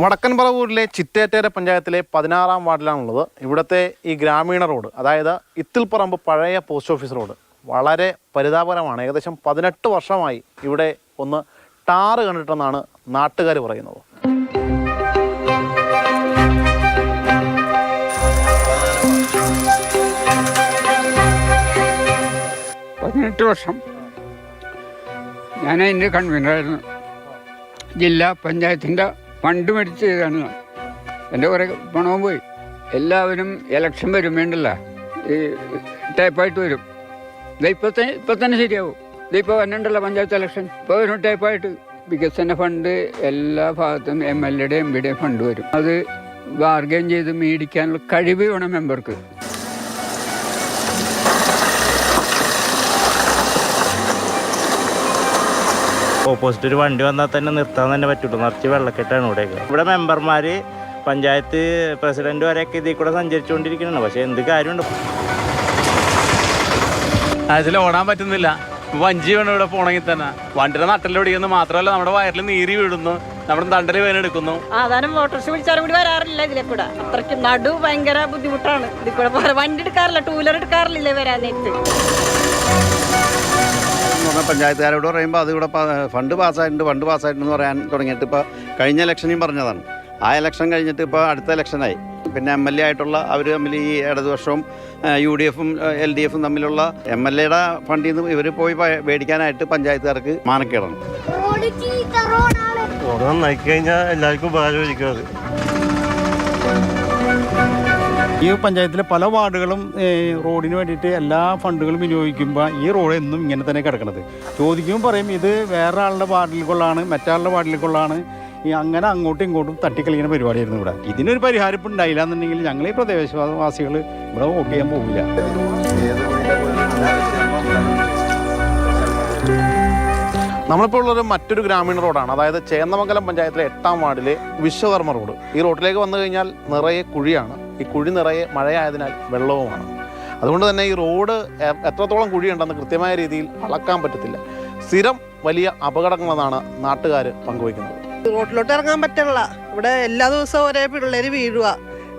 വടക്കൻ പറവൂരിലെ ചിറ്റേറ്റേര പഞ്ചായത്തിലെ 16-ാം വാർഡിലാണുള്ളത്. ഇവിടുത്തെ ഈ ഗ്രാമീണ റോഡ്, അതായത് ഇത്തിൽപ്പറമ്പ് പഴയ പോസ്റ്റ് ഓഫീസ് റോഡ് വളരെ പരിതാപകരമാണ്. ഏകദേശം 18 വർഷമായി ഇവിടെ ഒന്ന് ടാറ് കണ്ടിട്ടെന്നാണ് നാട്ടുകാർ പറയുന്നത്. വർഷം ഞാൻ അതിൻ്റെ കൺവീനറായിരുന്നു. ജില്ലാ പഞ്ചായത്തിൻ്റെ ഫണ്ട് മേടിച്ച് ചെയ്താണ്. എൻ്റെ കുറേ പണവും പോയി. എല്ലാവരും ഇലക്ഷൻ വരുമ്പോണ്ടല്ല ഈ ടൈപ്പായിട്ട് വരും. ഇപ്പം തന്നെ ശരിയാവും. ഇതിപ്പോൾ വന്നിട്ടുണ്ടല്ലോ പഞ്ചായത്ത് ഇലക്ഷൻ. ഇപ്പോൾ വരും ടൈപ്പായിട്ട്. വികസന ഫണ്ട് എല്ലാ ഭാഗത്തും MLA-യുടെയും MPയുടെയും ഫണ്ട് വരും. അത് ബാർഗൈൻ ചെയ്ത് മേടിക്കാനുള്ള കഴിവ് വേണം മെമ്പർക്ക്. ഓപ്പോസിറ്റ് ഒരു വണ്ടി വന്നാൽ തന്നെ നിർത്താൻ തന്നെ പറ്റുള്ളൂ. നിറച്ച് വെള്ളക്കെട്ടാണ് ഇവിടെയൊക്കെ. ഇവിടെ മെമ്പർമാർ, പഞ്ചായത്ത് പ്രസിഡന്റ് വരെയൊക്കെ ഇതിൽ കൂടെ സഞ്ചരിച്ചുകൊണ്ടിരിക്കുന്നതാണ്. പക്ഷേ എന്ത് കാര്യമുണ്ട്? അതിൽ ഓടാൻ പറ്റുന്നില്ല. വഞ്ചി വേണം ഇവിടെ പോകണമെങ്കിൽ തന്നെ. വണ്ടിയുടെ നട്ടലൊടിക്കുന്നു മാത്രമല്ല, നമ്മുടെ വയറിൽ നീരി വീഴുന്നു, നമ്മുടെ തണ്ടല് വേനെടുക്കുന്നു. സാധാരണ മോട്ടോർസ് വിളിച്ചാലും കൂടി വരാറില്ല ഇതിലെ കൂടെ. അത്രയ്ക്ക് നടു ഭയങ്കര ബുദ്ധിമുട്ടാണ്. ഇതിൽ കൂടെ വണ്ടി എടുക്കാറില്ല, 2 വീലർ എടുക്കാറില്ല വരാനായിട്ട്. പഞ്ചായത്തുകാരോട് പറയുമ്പോൾ അത് ഇവിടെ ഫണ്ട് പാസ്സായിട്ടെന്ന് പറയാൻ തുടങ്ങിയിട്ട് ഇപ്പോൾ കഴിഞ്ഞ ഇലക്ഷനും പറഞ്ഞതാണ്. ആ ഇലക്ഷൻ കഴിഞ്ഞിട്ട് ഇപ്പോൾ അടുത്ത ഇലക്ഷനായി. പിന്നെ MLA ആയിട്ടുള്ള അവർ തമ്മിൽ ഈ ഇടതുപക്ഷവും UDF-ഉം LDF-ഉം തമ്മിലുള്ള MLA-യുടെ ഫണ്ടിൽ നിന്ന് ഇവർ പോയി മേടിക്കാനായിട്ട് പഞ്ചായത്തുകാർക്ക് മാനക്കേടാണ്. റോഡ് നന്നായി കഴിഞ്ഞാൽ എല്ലാവർക്കും ഉപകാരമായിരിക്കും. അത് ഈ പഞ്ചായത്തിലെ പല വാർഡുകളും റോഡിന് വേണ്ടിയിട്ട് എല്ലാ ഫണ്ടുകളും വിനിയോഗിക്കുമ്പോൾ ഈ റോഡ് എന്നും ഇങ്ങനെ തന്നെ കിടക്കുന്നത്. ചോദിക്കുമ്പോൾ പറയും ഇത് വേറെ ആളുടെ വാർഡിലേക്കുള്ളതാണ്, മറ്റാളുടെ വാർഡിലേക്കുള്ളതാണ്. ഈ അങ്ങനെ അങ്ങോട്ടും ഇങ്ങോട്ടും തട്ടിക്കളിക്കുന്ന പരിപാടിയായിരുന്നു ഇവിടെ. ഇതിനൊരു പരിഹാരം ഇപ്പം ഉണ്ടായില്ല എന്നുണ്ടെങ്കിൽ ഞങ്ങൾ ഈ പ്രദേശവാസികൾ ഇവിടെ വോട്ട് ചെയ്യാൻ പോകില്ല. നമ്മളിപ്പോൾ ഉള്ളൊരു മറ്റൊരു ഗ്രാമീണ റോഡാണ്. അതായത് ചേന്നമംഗലം പഞ്ചായത്തിലെ 8-ാം വാർഡിലെ വിശ്വകർമ്മ റോഡ്. ഈ റോഡിലേക്ക് വന്നു കഴിഞ്ഞാൽ നിറയെ കുഴിയാണ്. ഈ കുഴി നിറയെ മഴയായതിനാൽ വെള്ളവുമാണ്. അതുകൊണ്ട് തന്നെ ഈ റോഡ് എത്രത്തോളം കുഴിയുണ്ടെന്ന് കൃത്യമായ രീതിയിൽ അളക്കാൻ പറ്റത്തില്ല. സ്ഥിരം വലിയ അപകടങ്ങളെന്നാണ് നാട്ടുകാർ പങ്കുവയ്ക്കുന്നത്. റോഡിലോട്ട് ഇറങ്ങാൻ പറ്റില്ല. ഇവിടെ എല്ലാ ദിവസവും ഒരേ പിള്ളേർ വീഴുക.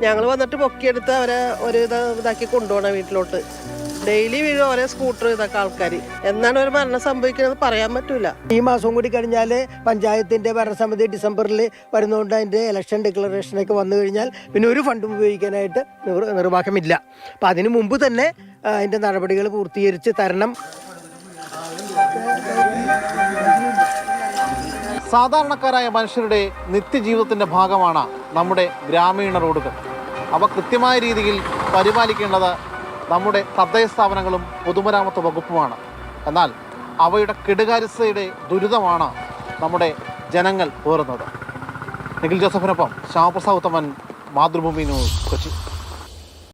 ഞങ്ങൾ വന്നിട്ട് പൊക്കിയെടുത്ത് അവരെ ഒരു ഇതാക്കി കൊണ്ടുപോകണം വീട്ടിലോട്ട്. ഡെയിലി വീഴും ഓരോ സ്കൂട്ടർ ഇതൊക്കെ ആൾക്കാർ. എന്നാണ് ഒരു മരണം സംഭവിക്കുന്നത് പറയാൻ പറ്റൂല. ഈ മാസം കൂടി കഴിഞ്ഞാൽ പഞ്ചായത്തിൻ്റെ ഭരണസമിതി ഡിസംബറിൽ വരുന്നതുകൊണ്ട് അതിൻ്റെ ഇലക്ഷൻ ഡിക്ലറേഷനൊക്കെ വന്നു കഴിഞ്ഞാൽ പിന്നെ ഒരു ഫണ്ടും ഉപയോഗിക്കാനായിട്ട് നിർവാഹമില്ല. അപ്പം അതിനു മുമ്പ് തന്നെ അതിൻ്റെ നടപടികൾ പൂർത്തീകരിച്ച് തരണം. സാധാരണക്കാരായ മനുഷ്യരുടെ നിത്യജീവിതത്തിൻ്റെ ഭാഗമാണ് നമ്മുടെ ഗ്രാമീണ റോഡുകൾ. അവ കൃത്യമായ രീതിയിൽ പരിപാലിക്കേണ്ടത് നമ്മുടെ തദ്ദേശ സ്ഥാപനങ്ങളും പൊതുമരാമത്ത് വകുപ്പുമാണ്. എന്നാൽ അവയുടെ കെടുകാര്യസ്ഥയുടെ ദുരിതമാണ് നമ്മുടെ ജനങ്ങൾ പേറുന്നത്. നിഖിൽ ജോസഫിനൊപ്പം ശ്യാമപ്രസാദ് ഉത്തമൻ, മാതൃഭൂമി ന്യൂസ്, കൊച്ചി.